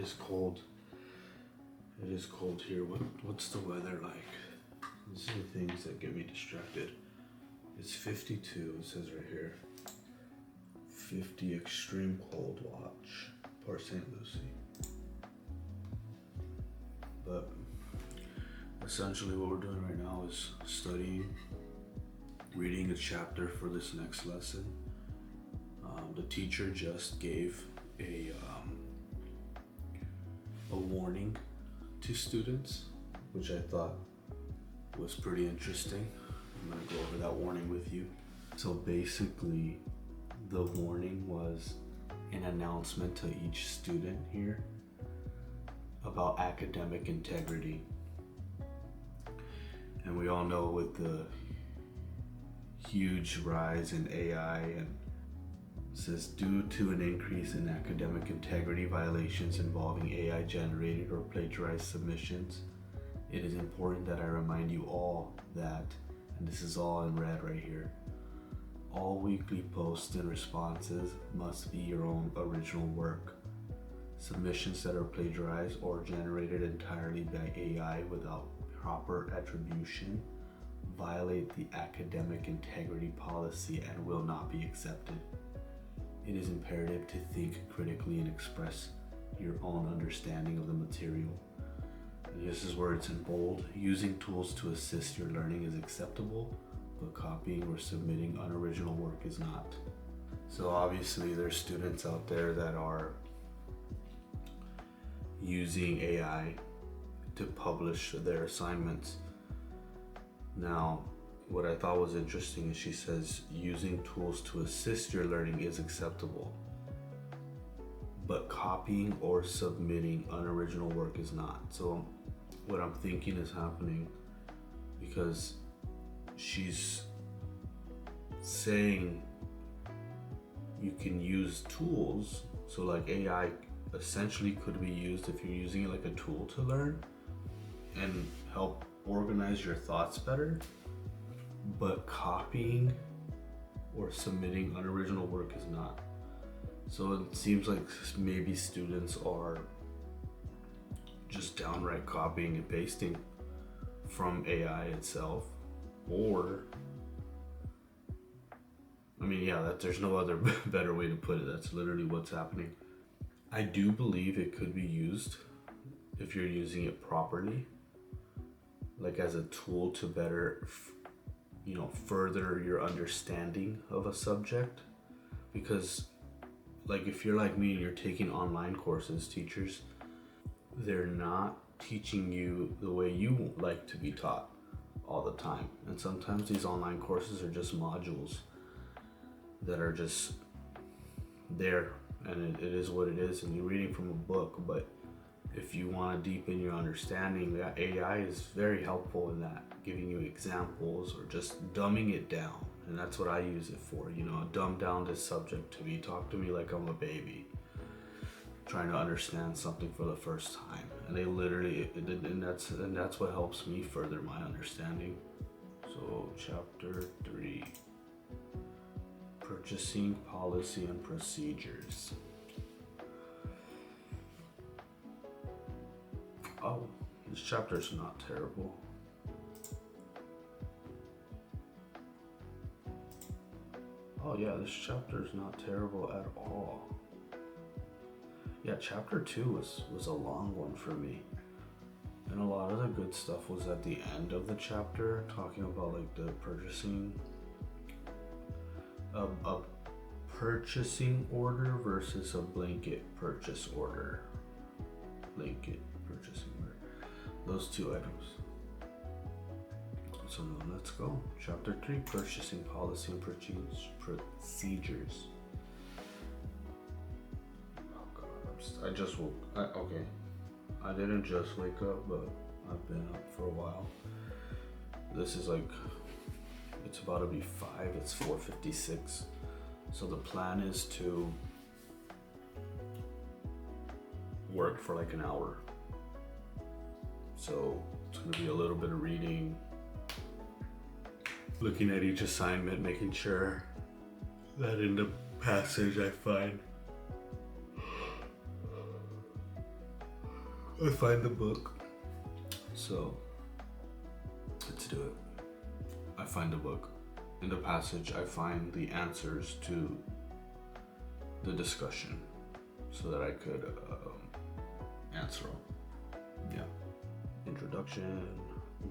is cold. It is cold here. What's the weather like? These are the things that get me distracted. It's 52, it says right here. 50 extreme cold watch, Port St. Lucie. But essentially what we're doing right now is studying, reading a chapter for this next lesson. The teacher just gave a warning to students, which I thought was pretty interesting. I'm gonna go over that warning with you. So basically, the warning was an announcement to each student here about academic integrity. And we all know with the huge rise in AI, and it says due to an increase in academic integrity violations involving AI generated or plagiarized submissions, it is important that I remind you all that, and this is all in red right here, all weekly posts and responses must be your own original work. Submissions that are plagiarized or generated entirely by AI without proper attribution violate the academic integrity policy and will not be accepted. It is imperative to think critically and express your own understanding of the material. And this is where it's in bold. Using tools to assist your learning is acceptable, but copying or submitting unoriginal work is not. So obviously there's students out there that are using AI to publish their assignments. Now, what I thought was interesting is she says using tools to assist your learning is acceptable, but copying or submitting unoriginal work is not. So what I'm thinking is happening, because she's saying you can use tools, so like AI essentially could be used if you're using it like a tool to learn and help organize your thoughts better, but copying or submitting unoriginal work is not. So it seems like maybe students are just downright copying and pasting from AI itself, or there's no other better way to put it. That's literally what's happening. I do believe it could be used if you're using it properly, like as a tool to better further your understanding of a subject. Because like if you're like me and you're taking online courses, teachers, they're not teaching you the way you like to be taught all the time. And sometimes these online courses are just modules that are just there, and it is what it is, and you're reading from a book. But if you want to deepen your understanding, that AI is very helpful in that, giving you examples or just dumbing it down. And that's what I use it for, dumb down this subject to me. Talk to me like I'm a baby trying to understand something for the first time. And they literally, and that's what helps me further my understanding. So chapter 3, purchasing policy and procedures. Oh, this chapter's not terrible. Oh yeah, this chapter's not terrible at all. Yeah, chapter 2 was a long one for me. And a lot of the good stuff was at the end of the chapter, talking about like the purchasing, a purchasing order versus a blanket purchase order. Blanket purchasing order. Those two items. So now let's go. Chapter 3, purchasing policy and procedures. Oh God, I just woke. Okay, I didn't just wake up, but I've been up for a while. This is like, it's about to be 5. It's 4:56. So the plan is to work for like an hour. So it's gonna be a little bit of reading, looking at each assignment, making sure that in the passage I find I find the book. So let's do it. I find the book. In the passage, I find the answers to the discussion so that I could answer them. Yeah. Introduction.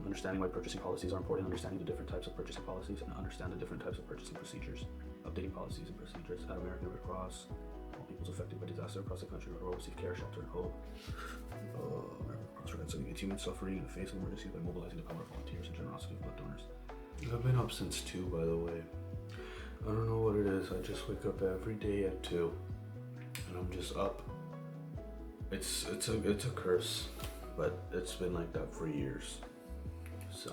Understanding why purchasing policies are important, understanding the different types of purchasing policies, and understand the different types of purchasing procedures. Updating policies and procedures at American Red Cross. All peoples affected by disaster across the country will receive care, shelter, and hope. American Red Cross prevents human suffering in the face of emergency by mobilizing the power of volunteers and generosity of blood donors. I've been up since 2, by the way. I don't know what it is. I just wake up every day at 2, and I'm just up. It's a curse, but it's been like that for years. So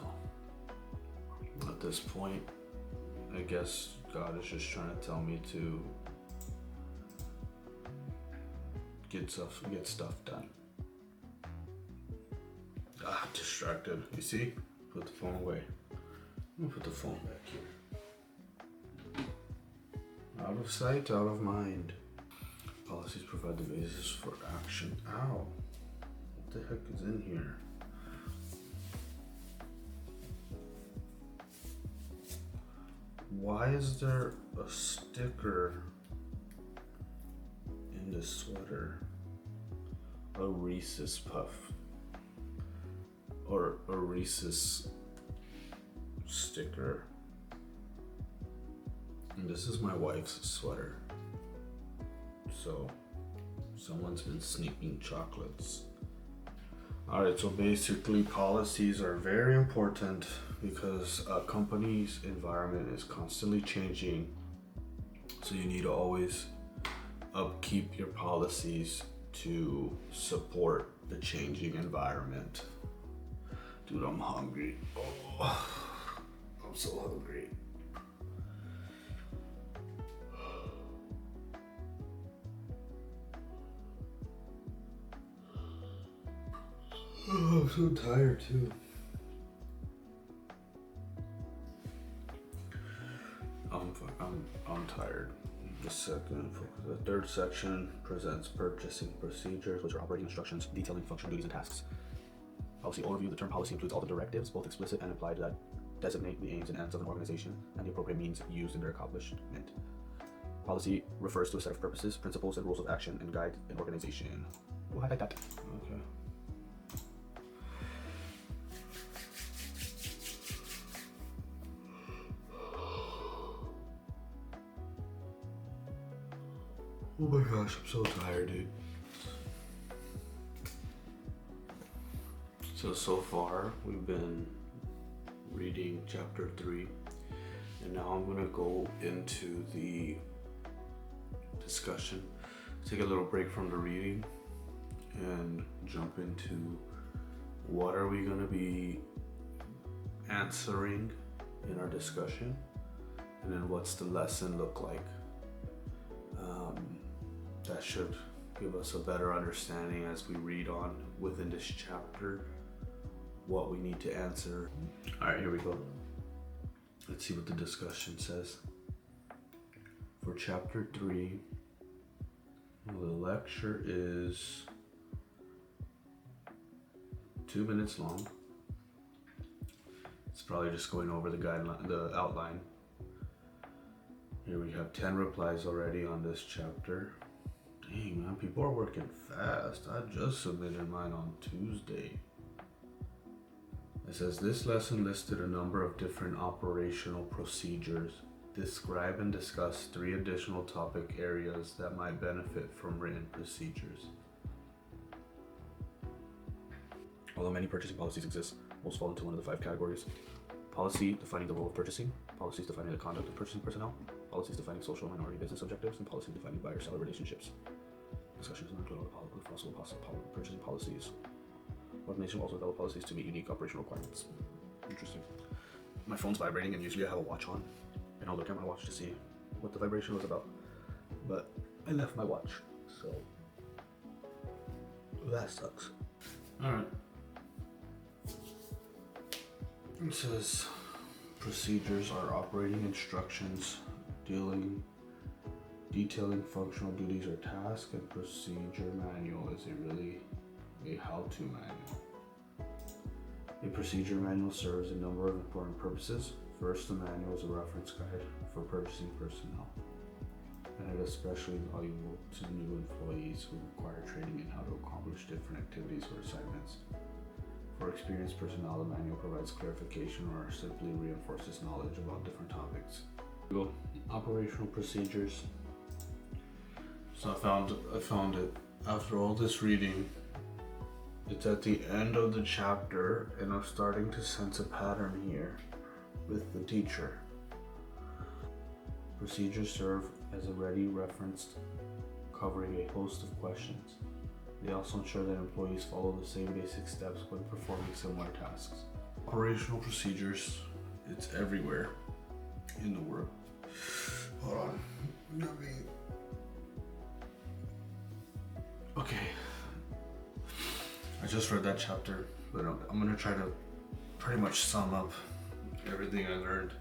at this point, I guess God is just trying to tell me to get stuff done. Distracted. You see? Put the phone away. I'm gonna put the phone back here. Out of sight, out of mind. Policies provide the basis for action. Ow. What the heck is in here? Why is there a sticker in the sweater? A Reese's Puff. Or a Reese's sticker. And this is my wife's sweater. So someone's been sneaking chocolates. Alright, so basically policies are very important because a company's environment is constantly changing. So you need to always upkeep your policies to support the changing environment. Dude, I'm hungry. Oh, I'm so hungry. Oh, I'm so tired too. I'm tired. The third section presents purchasing procedures, which are operating instructions detailing functional duties and tasks. Policy overview. The term policy includes all the directives, both explicit and implied, that designate the aims and ends of an organization and the appropriate means used in their accomplishment. Policy refers to a set of purposes, principles, and rules of action and guide an organization. Oh, I like that. Okay. Oh my gosh, I'm so tired, dude. So far, we've been reading chapter 3, and now I'm gonna go into the discussion. Take a little break from the reading and jump into what are we gonna be answering in our discussion, and then what's the lesson look like. That should give us a better understanding as we read on within this chapter what we need to answer. All right, here we go. Let's see what the discussion says. For chapter 3, the lecture is 2 minutes long. It's probably just going over the guideline, the outline. Here we have 10 replies already on this chapter. Dang, man, people are working fast. I just submitted mine on Tuesday. It says, this lesson listed a number of different operational procedures. Describe and discuss 3 additional topic areas that might benefit from written procedures. Although many purchasing policies exist, most fall into one of the 5 categories. Policy defining the role of purchasing, policies defining the conduct of purchasing personnel, policies defining social and minority business objectives, and policies defining buyer-seller relationships. Discussions will include all the possible purchasing policies. Organization will also develop policies to meet unique operational requirements. Interesting. My phone's vibrating, and usually I have a watch on, and I'll look at my watch to see what the vibration was about. But I left my watch, so that sucks. Alright. It says procedures are operating instructions detailing functional duties or tasks, and procedure manual. Is it really a how-to manual. A procedure manual serves a number of important purposes. First, the manual is a reference guide for purchasing personnel, and it is especially valuable to new employees who require training in how to accomplish different activities or assignments. For experienced personnel, the manual provides clarification or simply reinforces knowledge about different topics. Operational procedures. So I found it after all this reading. It's at the end of the chapter, and I'm starting to sense a pattern here with the teacher. Procedures serve as a ready reference covering a host of questions. They also ensure that employees follow the same basic steps when performing similar tasks. Operational procedures, it's everywhere in the world. Hold on. Okay. I just read that chapter, but I'm gonna try to pretty much sum up everything I learned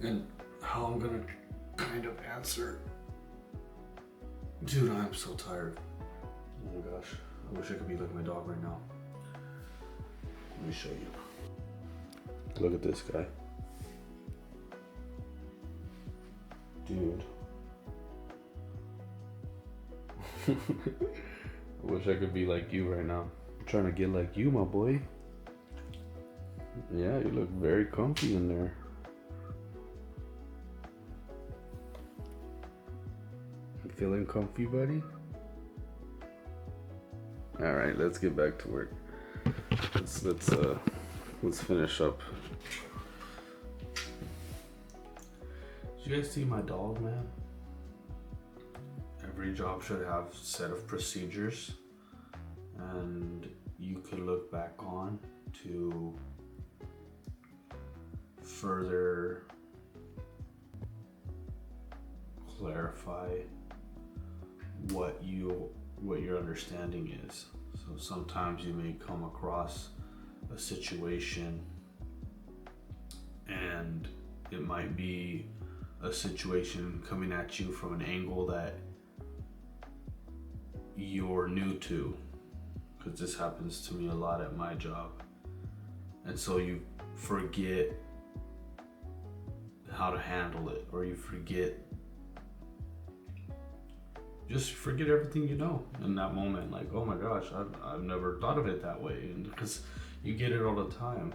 and how I'm gonna kind of answer. Dude, I'm so tired. Oh my gosh, I wish I could be like my dog right now. Let me show you. Look at this guy. Dude. I wish I could be like you right now. I'm trying to get like you, my boy. Yeah, you look very comfy in there. You feeling comfy, buddy? All right, let's get back to work. Let's finish up. Did you guys see my dog, man? Every job should have a set of procedures, and you can look back on to further clarify what your understanding is. So sometimes you may come across a situation, and it might be a situation coming at you from an angle that you're new to, because this happens to me a lot at my job, and so you forget how to handle it, or you forget everything you know in that moment. Like, oh my gosh, I've never thought of it that way. And because you get it all the time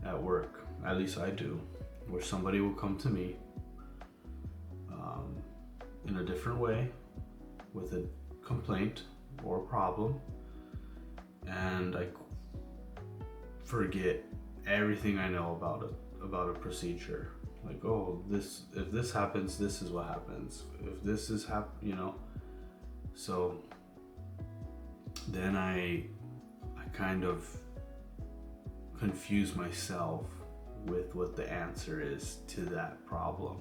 at work, at least I do, where somebody will come to me in a different way with a complaint or a problem, and I forget everything I know about a procedure. Like, oh, if this happens, this is what happens. If this is so then I kind of confuse myself with what the answer is to that problem.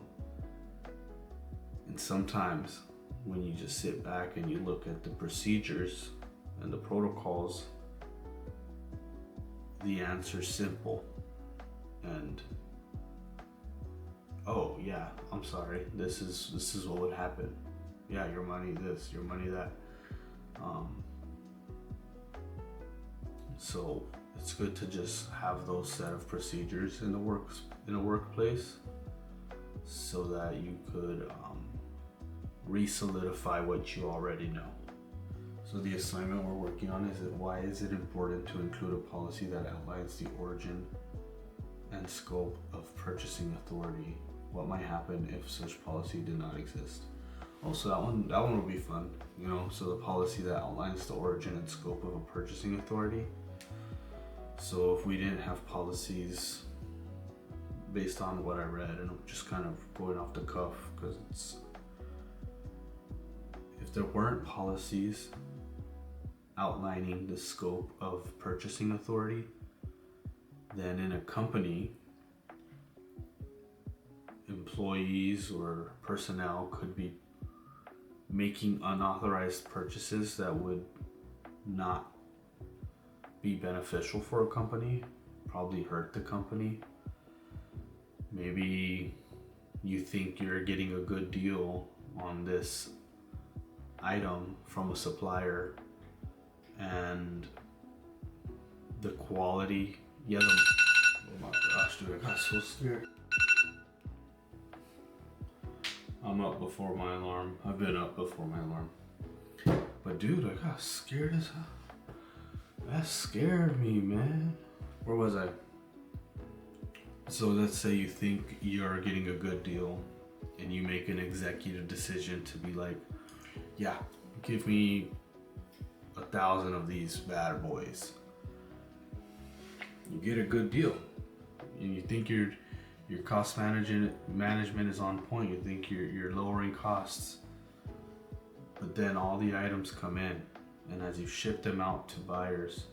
And sometimes when you just sit back and you look at the procedures and the protocols, the answer's simple. And oh yeah, I'm sorry, this is what would happen. Yeah, your money this, your money that. So it's good to just have those set of procedures in a workplace, so that you could re-solidify what you already know. So the assignment we're working on is why is it important to include a policy that outlines the origin and scope of purchasing authority? What might happen if such policy did not exist? Also, that one will be fun, so the policy that outlines the origin and scope of a purchasing authority. So if we didn't have policies based on what I read, and I'm just kind of going off the cuff, because if there weren't policies outlining the scope of purchasing authority, then in a company, employees or personnel could be making unauthorized purchases that would not be beneficial for a company, probably hurt the company. Maybe you think you're getting a good deal on this item from a supplier, and the quality. Yeah, oh my gosh, dude, I got so scared. I'm up before my alarm. I've been up before my alarm. But dude, I got scared as hell. That scared me, man. Where was I? So let's say you think you're getting a good deal and you make an executive decision to be like, yeah, give me 1,000 of these bad boys. You get a good deal. And you think your cost management is on point. You think you're lowering costs. But then all the items come in, and as you ship them out to buyers,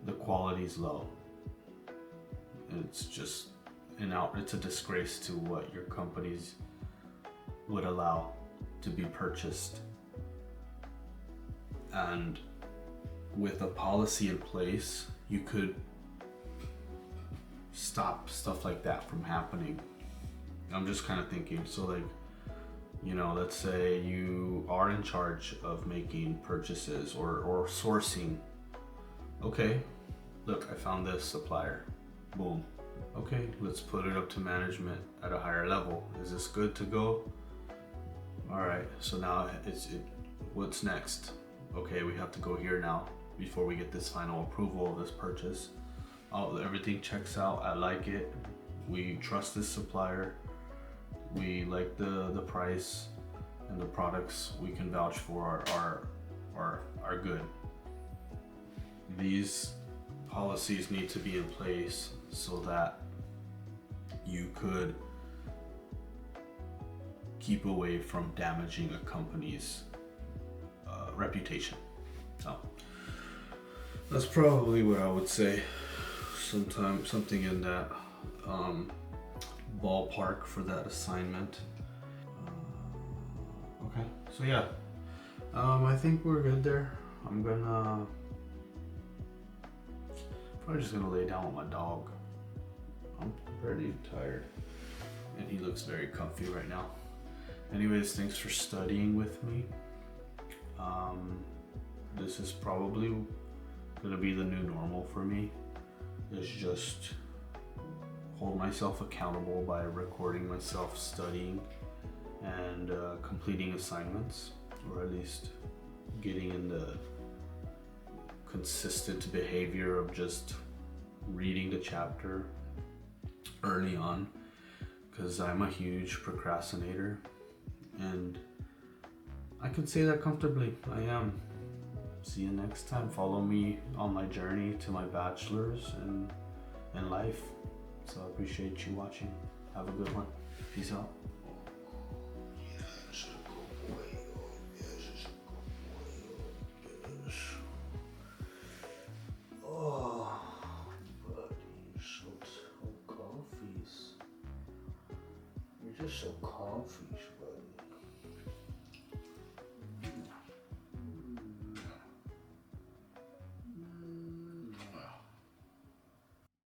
the quality's low. And it's just it's a disgrace to what your companies would allow to be purchased. And with a policy in place, you could stop stuff like that from happening. I'm just kind of thinking, so like, you know, let's say you are in charge of making purchases or sourcing. Okay, look, I found this supplier. Boom. Okay, let's put it up to management at a higher level. Is this good to go? All right, so now what's next? Okay, we have to go here now before we get this final approval of this purchase. Oh, everything checks out. I like it. We trust this supplier. We like the price, and the products we can vouch for are good. These policies need to be in place so that you could keep away from damaging a company's reputation. So that's probably what I would say. Something in that ballpark for that assignment. Okay, so yeah, I think we're good there. I'm gonna probably just gonna lay down with my dog. I'm pretty tired, and he looks very comfy right now. Anyways, thanks for studying with me. This is probably gonna be the new normal for me. Is just hold myself accountable by recording myself studying and completing assignments, or at least getting in the consistent behavior of just reading the chapter early on, because I'm a huge procrastinator, and I can say that comfortably. I am. See you next time. Follow me on my journey to my bachelor's and life. So I appreciate you watching. Have a good one. Peace out. Oh, buddy, you're so coffee. You're just so coffee.